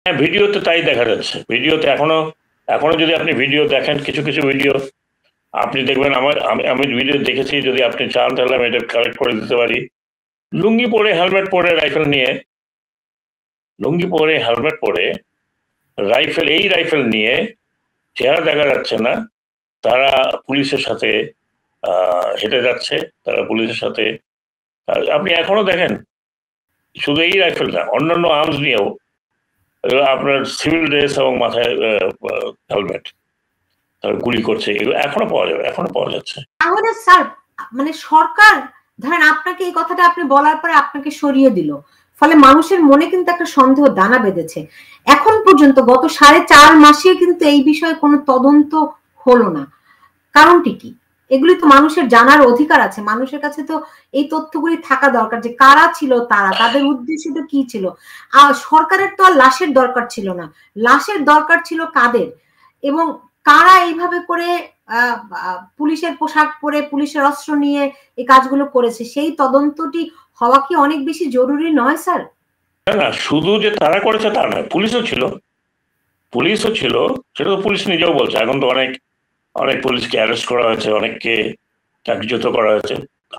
হ্যাঁ, ভিডিওতে তাই দেখা যাচ্ছে। ভিডিওতে এখনো এখনো যদি আপনি ভিডিও দেখেন, কিছু কিছু ভিডিও আপনি দেখবেন, আমি ভিডিও দেখেছি, যদি আপনি চান তাহলে আমি এটা কালেক্ট করে দিতে পারি। লুঙ্গি পরে, হেলমেট পরে, রাইফেল নিয়ে, লুঙ্গি পরে, হেলমেট পরে, এই রাইফেল নিয়ে, চেহারা দেখা যাচ্ছে না, তারা পুলিশের সাথে হেঁটে যাচ্ছে, তারা পুলিশের সাথে। আপনি এখনো দেখেন, শুধু এই রাইফেল না, অন্যান্য আর্মস নিয়েও আপনার সিভিল ড্রেস এবং মাথায় হেলমেট, তারা গুলি করছে, এগুলো এখনো পাওয়া যাবে, এখনো পাওয়া যাচ্ছে। তাহলে স্যার, মানে সরকার ধরেন আপনাকে এই কথাটা আপনি বলার পরে আপনাকে সরিয়ে দিল, ফলে মানুষের মনে কিন্তু একটা সন্দেহ দানা বেঁধেছে। এখন পর্যন্ত গত 4.5 মাসে কিন্তু এই বিষয়ে কোনো তদন্ত হলো না। কারণটি কি? এগুলি তো মানুষের জানার অধিকার আছে, মানুষের কাছে তো এই তথ্যগুলি থাকা দরকার যে কারা ছিল, তাদের উদ্দেশ্য তো কি ছিল। আর সরকারের তো আর লাশের দরকার ছিল না, লাশের দরকার ছিল কাদের, এবং কারা এইভাবে করে পুলিশের পোশাক পরে, পুলিশের অস্ত্র নিয়ে এই কাজগুলো করেছে, সেই তদন্তটি হওয়া কি অনেক বেশি জরুরি নয় স্যার? না, শুধু যে তারা করেছে তা নয়, পুলিশও ছিল, সেটা তো পুলিশ নিজেও বলছে। এখন তো অনেক অনেক পুলিশকে অ্যারেস্ট করা হয়েছে, অনেককে চাকরিচ্যুত করা হয়েছে।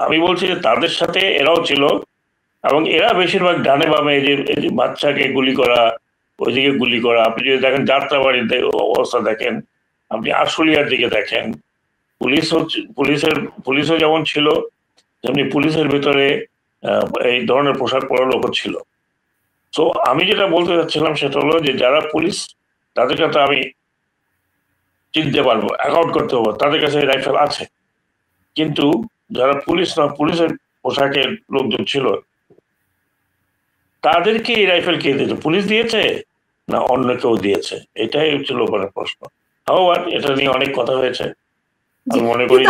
আমি বলছি যে তাদের সাথে এরাও ছিল, এবং এরা বেশিরভাগ ডানে বামে, এই যে বাচ্চাকে গুলি করা, ওইদিকে গুলি করা, আপনি যদি দেখেন যাত্রাবাড়ির অবস্থা দেখেন, আপনি আশুলিয়ার দিকে দেখেন, পুলিশও যেমন ছিল, তেমনি পুলিশের ভিতরে এই ধরনের পোশাক পরা লোকও ছিল। তো আমি যেটা বলতে চাচ্ছিলাম সেটা হলো যে যারা পুলিশ, তাদের কাছে আমি চিনতে পারবো, অ্যাকাউন্ট করতে পারবো, তাদের কাছে রাইফেল আছে। কিন্তু যারা পুলিশ না, পুলিশের পোশাকের লোকজন ছিল, তাদেরকে এই রাইফেল কে দিয়েছে? পুলিশ দিয়েছে না অন্য কেউ দিয়েছে? এটাই হচ্ছে লোকের প্রশ্ন। আবার এটা নিয়ে অনেক কথা হয়েছে। আমি মনে করি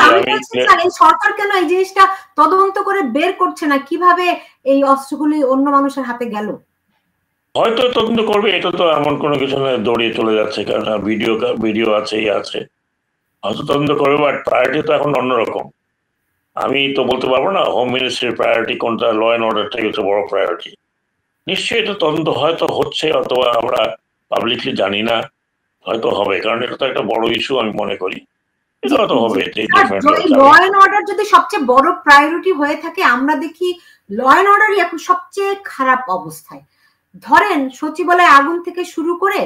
যে সরকার কেন এই জিনিসটা তদন্ত করে বের করছে না, কিভাবে এই অস্ত্রগুলি অন্য মানুষের হাতে গেল? হয়তো তদন্ত করবে, এটা তো এমন কোনো কিছু নয় দৌড়িয়ে চলে যাচ্ছে, কারণ ভিডিও আছে, আছে, হয়তো তদন্ত করবে, বাট প্রায়োরিটি তো এখন অন্যরকম। আমি তো বলতে পারবো না হোম মিনিস্ট্রির প্রায়োরিটি কোনটা, ল অ্যান্ড অর্ডারটাই হচ্ছে বড় প্রায়োরিটি। নিশ্চয়ই এটা তদন্ত হয়তো হচ্ছে, অথবা আমরা পাবলিকলি জানি না, হয়তো হবে, কারণ এটা তো একটা বড় ইস্যু আমি মনে করি। এটা হয়তো হবে। ল অ্যান্ড অর্ডার যদি সবচেয়ে বড় প্রায়োরিটি হয়ে থাকে, আমরা দেখি ল অ্যান্ড অর্ডারই এখন সবচেয়ে খারাপ অবস্থায়। ধরেন সচিবালয়ে আগুন থেকে শুরু করে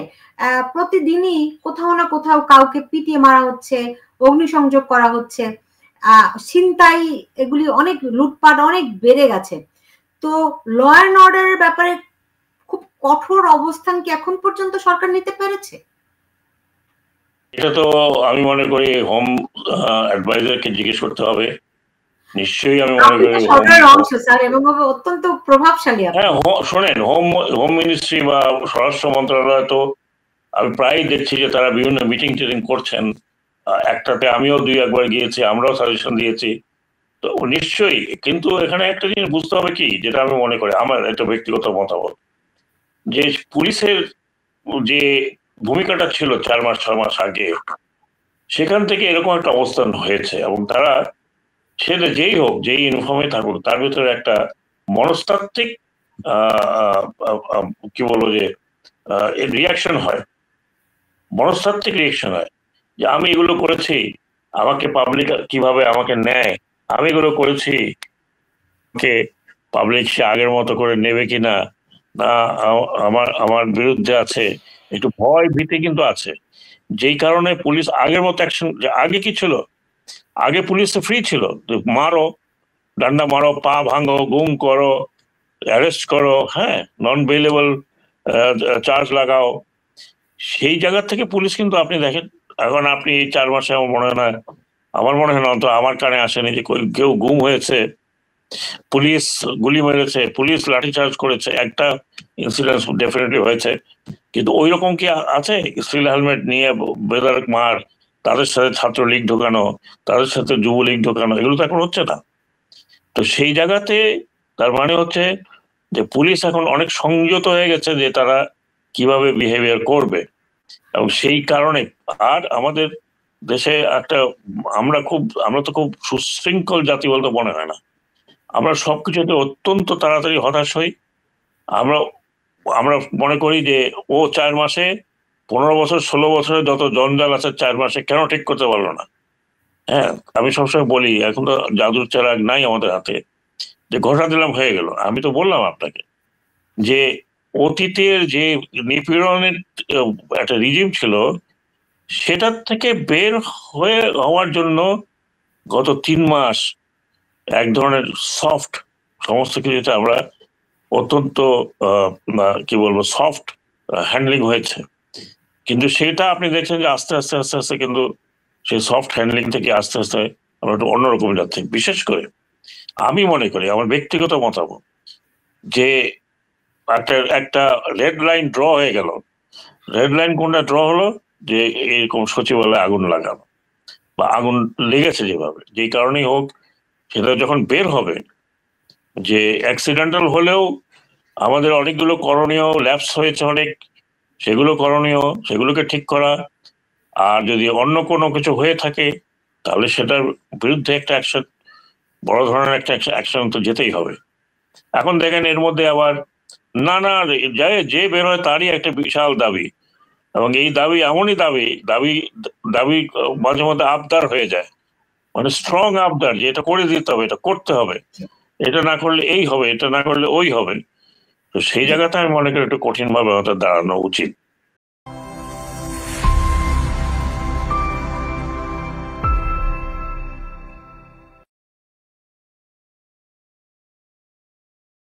প্রতিদিনই কোথাও না কোথাও কাউকে পিটিয়ে মারা হচ্ছে, অগ্নিসংযোগ করা হচ্ছে, ছিনতাই, এগুলি অনেক, লুটপাট অনেক বেড়ে গেছে। তো ল অ্যান্ড অর্ডারের ব্যাপারে খুব কঠোর অবস্থান কি এখন পর্যন্ত সরকার নিতে পেরেছে? এটা তো আমি মনে করি হোম অ্যাডভাইজারকে জিজ্ঞেস করতে হবে। নিশ্চয়ই আমি মনে করি সরকারের অংশ স্যার, এবং অত্যন্ত প্রভাবশালী। হ্যাঁ, শোনেন, হোম মিনিস্ট্রি বা স্বরাষ্ট্র মন্ত্রণালয় তো আমি প্রায় দেখছি যে তারা বিভিন্ন মিটিং টিটিং করছেন। একটাতে আমিও 2-1 বার গিয়েছি, আমরাও সাজেশন দিয়েছি। তো নিশ্চয়ই, কিন্তু এখানে একটা জিনিস বুঝতে হবে কি, যেটা আমি মনে করি, আমার একটা ব্যক্তিগত মতামত, যে পুলিশের যে ভূমিকাটা ছিল 4-6 মাস আগে, সেখান থেকে এরকম একটা অবস্থান হয়েছে, এবং তারা, সেটা যেই হোক, যেই ইউনিফর্মে থাকুক, তার ভিতরে একটা মনস্তাত্ত্বিক কি বলবো যে রিয়াকশন হয়, মনস্তাত্ত্বিক রিয়াকশন হয়, যে আমি এগুলো করেছি, আমাকে পাবলিক কিভাবে আমাকে নেয়, আমি এগুলো করেছি, পাবলিক সে আগের মতো করে নেবে কিনা, না আমার আমার বিরুদ্ধে আছে, একটু ভয় ভীতি কিন্তু আছে। যেই কারণে পুলিশ আগের মতো অ্যাকশন, আগে কি ছিল, আগে পুলিশ তো ফ্রি ছিল, মারো, ডান্ডা মারো, পা ভাঙো, গুম করো, অ্যারেস্ট করো, হ্যাঁ, নন বেলেবল চার্জ লাগাও। সেই জায়গা থেকে পুলিশ কিন্তু আপনি দেখেন, এখন আপনি 4 মাসে আমার মনে হয় না, অন্তত আমার কানে আসেনি যে কেউ গুম হয়েছে, পুলিশ গুলি মেরেছে, পুলিশ লাঠিচার্জ করেছে। একটা ইনসিডেন্স ডেফিনেটলি হয়েছে, কিন্তু ওই রকম কি আছে? স্টিল হেলমেট নিয়ে বেধড়ক মার, তাদের সাথে ছাত্রলীগ ঢোকানো, তাদের সাথে যুবলীগ ঢোকানো, এগুলো তো এখন হচ্ছে না। তো সেই জায়গাতে তার মানে হচ্ছে যে পুলিশ এখন অনেক সংযত হয়ে গেছে যে তারা কিভাবে বিহেভিয়ার করবে, এবং সেই কারণে, আর আমাদের দেশে একটা, আমরা তো খুব সুশৃঙ্খল জাতি বলতে মনে হয় না। আমরা সবকিছুতে অত্যন্ত তাড়াতাড়ি হতাশ হই। আমরা আমরা মনে করি যে ও 4 মাসে 15 বছর 16 বছরে যত জঞ্জাল আছে 4 মাসে কেন ঠিক করতে পারলো না? হ্যাঁ, আমি সবসময় বলি এখন তো জাদুর চেরাগ নাই আমাদের হাতে যে ঘোষণা দিলাম হয়ে গেল। আমি তো বললাম আপনাকে যে অতীতের যে নিপীড়নের একটা রিজিম ছিল সেটার থেকে বের হওয়ার জন্য গত 3 মাস এক ধরনের সফট সমস্ত কিছুতে আমরা অত্যন্ত কি বলবো সফট হ্যান্ডলিং হয়েছে, কিন্তু সেটা আপনি দেখছেন যে আস্তে আস্তে আস্তে আস্তে কিন্তু সেই সফট হ্যান্ডলিং থেকে আস্তে আস্তে আমরা একটু অন্যরকম যাচ্ছি। বিশেষ করে আমি মনে করি আমার ব্যক্তিগত মতামত যে একটা রেড লাইন ড্র হয়ে গেল। রেড লাইন কোনটা ড্র হলো? যে এরকম সচিবালয়ে আগুন লাগানো বা আগুন লেগেছে যেভাবে, যেই কারণেই হোক সেটা যখন বের হবে যে অ্যাক্সিডেন্টাল হলেও আমাদের অনেকগুলো করণীয় ল্যাপস হয়েছে অনেক, সেগুলো করণীয়, সেগুলোকে ঠিক করা। আর যদি অন্য কোনো কিছু হয়ে থাকে তাহলে সেটার বিরুদ্ধে একটা অ্যাকশন, বড় ধরনের একটা অ্যাকশন তো যেতেই হবে। এখন দেখেন এর মধ্যে আবার নানা যে বের হয় তারই একটা বিশাল দাবি, এবং এই দাবি এমনই দাবি দাবি দাবি মাঝে মধ্যে আবদার হয়ে যায়, মানে স্ট্রং আবদার যে এটা করে দিতে হবে, এটা করতে হবে, এটা না করলে এই হবে, এটা না করলে ওই হবে। তো সেই জায়গাটা আমি মনে করি একটু কঠিন ভাবে আমাদের দাঁড়ানো উচিত।